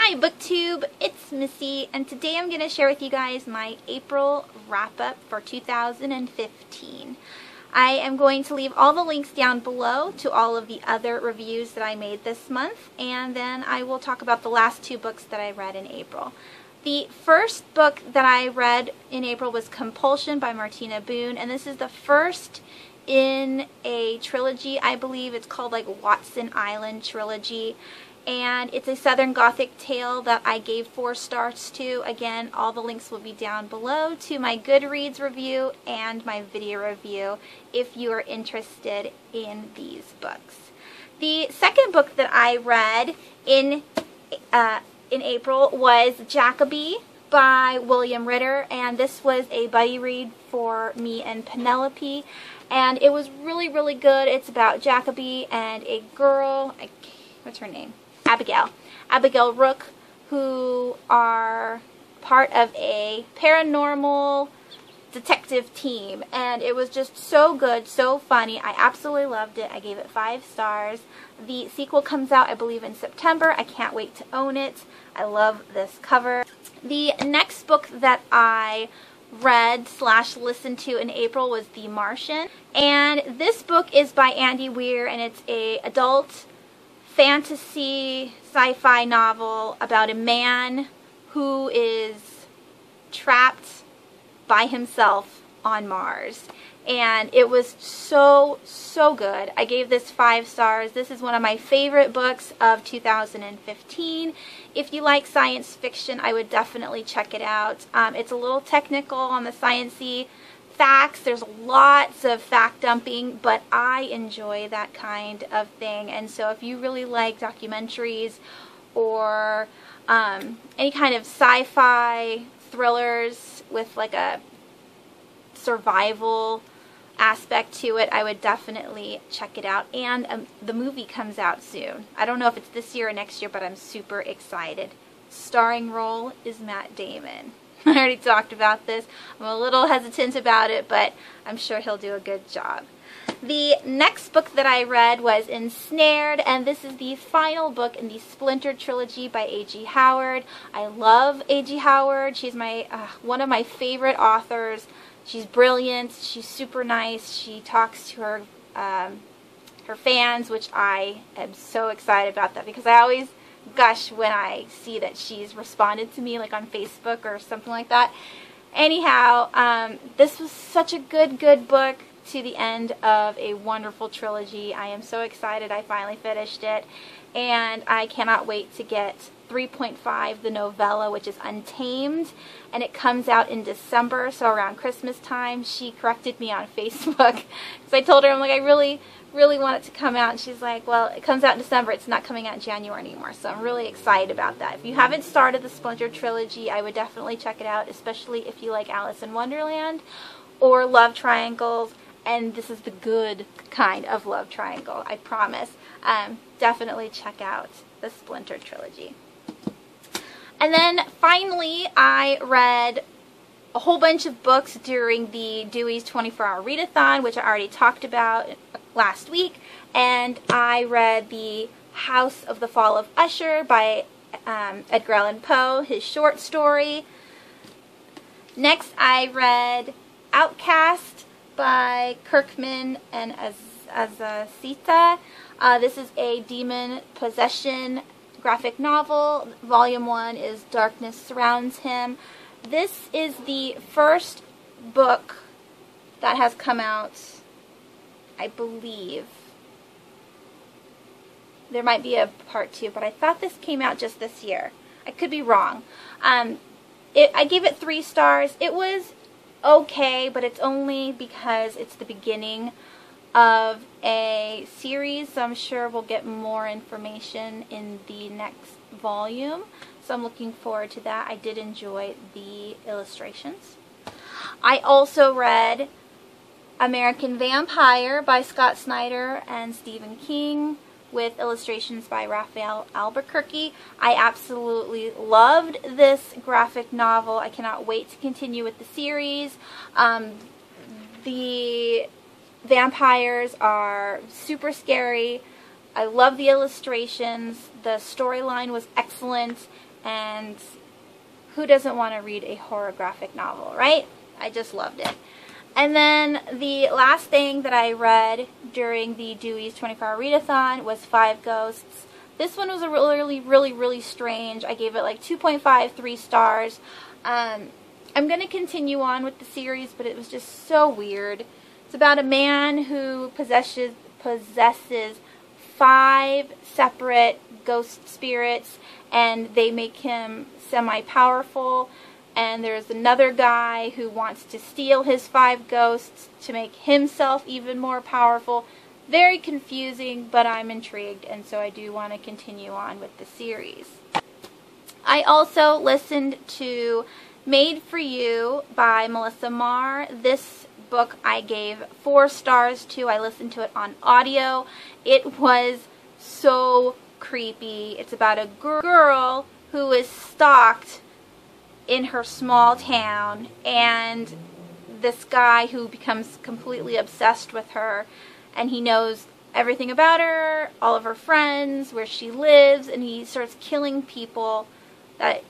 Hi BookTube, it's Missy, and today I'm going to share with you guys my April wrap-up for 2015. I am going to leave all the links down below to all of the other reviews that I made this month, and then I will talk about the last two books that I read in April. The first book that I read in April was Compulsion by Martina Boone, and this is the first in a trilogy. I believe it's called like Watson Island trilogy. And it's a Southern Gothic tale that I gave 4 stars to. Again, all the links will be down below to my Goodreads review and my video review if you are interested in these books. The second book that I read in April was Jacobi by William Ritter, and this was a buddy read for me and Penelope, and it was really, really good. It's about Jacobi and a girl, what's her name? Abigail Rook, who are part of a paranormal detective team, and it was just so good, so funny. I absolutely loved it. I gave it 5 stars. The sequel comes out, I believe, in September. I can't wait to own it. I love this cover. The next book that I read / listened to in April was The Martian, and this book is by Andy Weir, and it's a adult fantasy sci-fi novel about a man who is trapped by himself on Mars. And it was so good. I gave this 5 stars. This is one of my favorite books of 2015. If you like science fiction, I would definitely check it out. It's a little technical on the science-y facts. There's lots of fact dumping, but I enjoy that kind of thing. And so if you really like documentaries or any kind of sci-fi thrillers with like a survival aspect to it, I would definitely check it out. And the movie comes out soon. I don't know if it's this year or next year, but I'm super excited. Starring role is Matt Damon. I already talked about this. I'm a little hesitant about it, but I'm sure he'll do a good job. The next book that I read was Ensnared, and this is the final book in the Splinter trilogy by A.G. Howard. I love A.G. Howard. She's my one of my favorite authors. She's brilliant. She's super nice. She talks to her fans, which I am so excited about that, because I always gush when I see that she's responded to me like on Facebook or something like that. Anyhow, this was such a good book to the end of a wonderful trilogy. I am so excited I finally finished it, and I cannot wait to get 3.5, the novella, which is Untamed, and it comes out in December, so around Christmas time. She corrected me on Facebook because I told her, I'm like, I really want it to come out, and she's like, well, it comes out in December, it's not coming out in January anymore, so I'm really excited about that. If you haven't started the Splinter trilogy, I would definitely check it out, especially if you like Alice in Wonderland or love triangles, and this is the good kind of love triangle, I promise. Definitely check out the Splinter trilogy. And then finally, I read a whole bunch of books during the Dewey's 24-hour readathon, which I already talked about last week, and I read The House of the Fall of Usher by Edgar Allan Poe, his short story. Next, I read Outcast by Kirkman and Azazita. This is a demon possession graphic novel. Volume 1 is Darkness Surrounds Him. This is the first book that has come out, I believe. There might be a part 2, but I thought this came out just this year. I could be wrong. I gave it 3 stars. It was okay, but it's only because it's the beginning of a series, so I'm sure we'll get more information in the next volume. So I'm looking forward to that. I did enjoy the illustrations. I also read American Vampire by Scott Snyder and Stephen King with illustrations by Raphael Albuquerque. I absolutely loved this graphic novel. I cannot wait to continue with the series. The vampires are super scary. I love the illustrations. The storyline was excellent. and who doesn't want to read a horror graphic novel, right? I just loved it. And then the last thing that I read during the Dewey's 24-hour readathon was 5 Ghosts. This one was a really strange. I gave it like 2.53 stars. I'm going to continue on with the series, but it was just so weird. It's about a man who possesses 5 separate ghost spirits, and they make him semi-powerful. And there's another guy who wants to steal his 5 ghosts to make himself even more powerful. Very confusing, but I'm intrigued, and so I do want to continue on with the series. I also listened to Made for You by Melissa Marr. This book I gave 4 stars to. I listened to it on audio. It was so creepy. It's about a girl who is stalked in her small town, and this guy who becomes completely obsessed with her, and he knows everything about her, all of her friends, where she lives, and he starts killing people that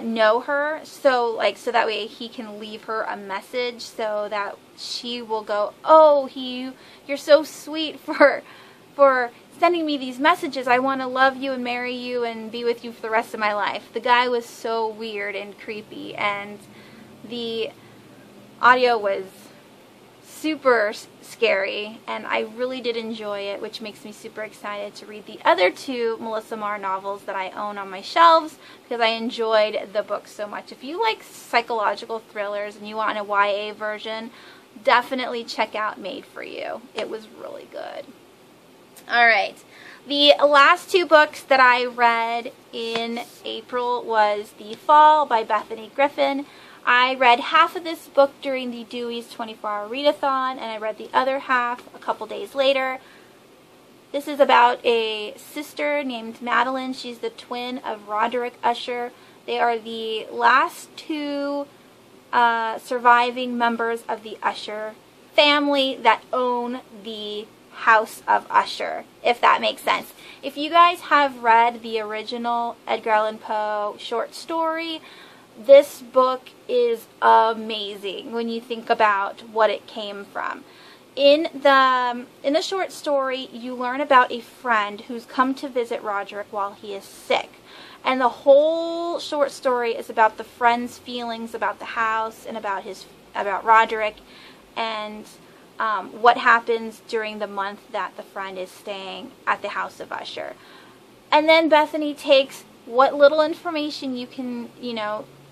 know her, so that way he can leave her a message so that she will go, oh, you're so sweet for sending me these messages. I want to love you and marry you and be with you for the rest of my life. The guy was so weird and creepy, and the audio was super scary, and I really did enjoy it, which makes me super excited to read the other 2 Melissa Marr novels that I own on my shelves, because I enjoyed the book so much. If you like psychological thrillers and you want a YA version, definitely check out Made for You. It was really good. Alright, the last 2 books that I read in April was The Fall by Bethany Griffin. I read half of this book during the Dewey's 24-hour readathon, and I read the other half a couple days later. This is about a sister named Madeline. She's the twin of Roderick Usher. They are the last 2 surviving members of the Usher family that own the House of Usher, if that makes sense. If you guys have read the original Edgar Allan Poe short story, this book is amazing when you think about what it came from. In the short story, you learn about a friend who's come to visit Roderick while he is sick. And the whole short story is about the friend's feelings about the house and about Roderick, and what happens during the month that the friend is staying at the House of Usher. And then Bethany takes what little information you can,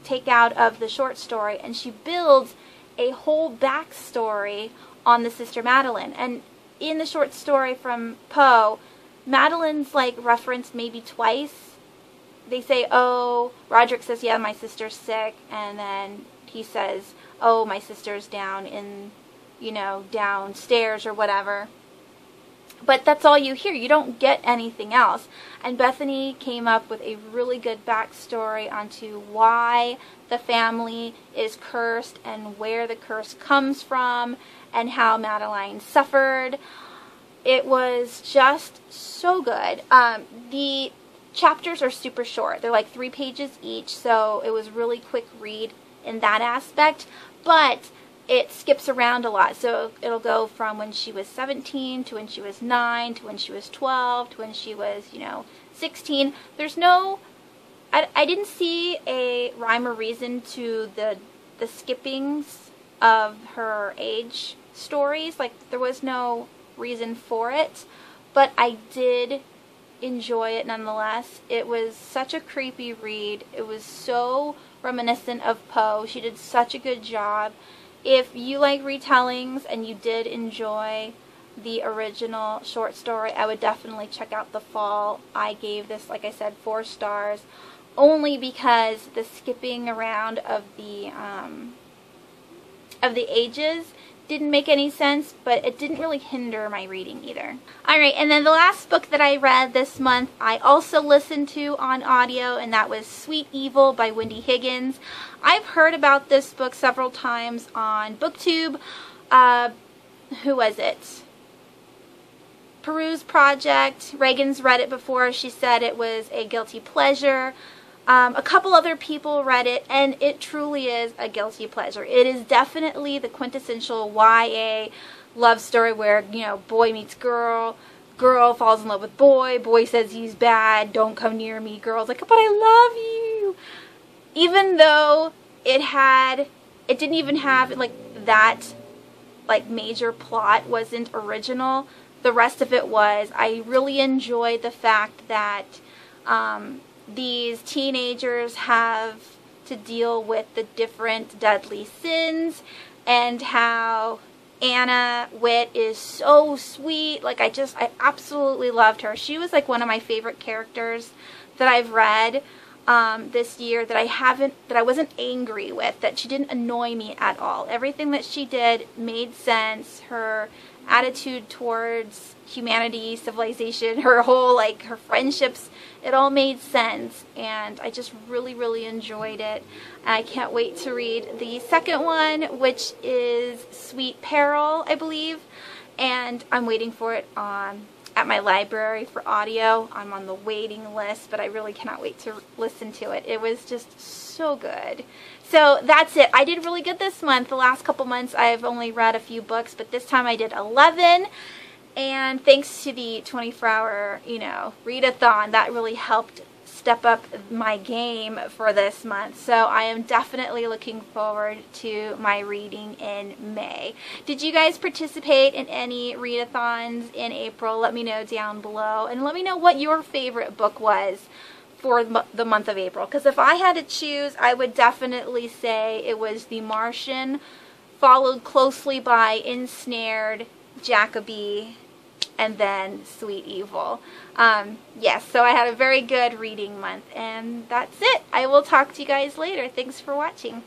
take out of the short story, and she builds a whole backstory on the sister Madeline. And in the short story from Poe, Madeline's referenced maybe twice. They say, oh, Roderick says, yeah, my sister's sick, and then he says, oh, my sister's down in downstairs or whatever. But that's all you hear. You don't get anything else. And Bethany came up with a really good backstory onto why the family is cursed and where the curse comes from and how Madeline suffered. It was just so good. The chapters are super short. They're like 3 pages each, so it was really quick read in that aspect. But it skips around a lot, so it'll go from when she was 17 to when she was 9 to when she was 12 to when she was 16. There's no, I didn't see a rhyme or reason to the skippings of her age stories. There was no reason for it, but I did enjoy it nonetheless. It was such a creepy read. It was so reminiscent of Poe. She did such a good job. If you like retellings and you did enjoy the original short story, I would definitely check out The Fall. I gave this, like I said, 4 stars, only because the skipping around of the ages didn't make any sense, but it didn't really hinder my reading either. Alright, and then the last book that I read this month, I also listened to on audio, and that was Sweet Evil by Wendy Higgins. I've heard about this book several times on BookTube. Who was it? Peruse Project. Reagan's read it before. She said it was a guilty pleasure. A couple other people read it, and it truly is a guilty pleasure. It is definitely the quintessential YA love story where, you know, boy meets girl, girl falls in love with boy, boy says he's bad, don't come near me, girl's like, but I love you. Even though it didn't even have, like, that, like, major plot wasn't original. The rest of it was. I really enjoyed the fact that these teenagers have to deal with the different deadly sins, and how Anna Witt is so sweet. Like, I absolutely loved her. She was like one of my favorite characters that I've read this year, that I wasn't angry with, that she didn't annoy me at all. Everything that she did made sense. Her attitude towards humanity, civilization, her whole, like, her friendships, it all made sense, and I just really, really enjoyed it. And I can't wait to read the second one, which is Sweet Peril, I believe, and I'm waiting for it at my library for audio. I'm on the waiting list, but I really cannot wait to listen to it. It was just so good. So that's it. I did really good this month. The last couple months I've only read a few books, but this time I did 11. And thanks to the 24-hour, you know, readathon, that really helped step up my game for this month. So I am definitely looking forward to my reading in May. Did you guys participate in any readathons in April? Let me know down below, and let me know what your favorite book was for the month of April. Because if I had to choose, I would definitely say it was The Martian, followed closely by Ensnared, Jacobi, and then Sweet Evil. Yes, so I had a very good reading month, and that's it. I will talk to you guys later. Thanks for watching.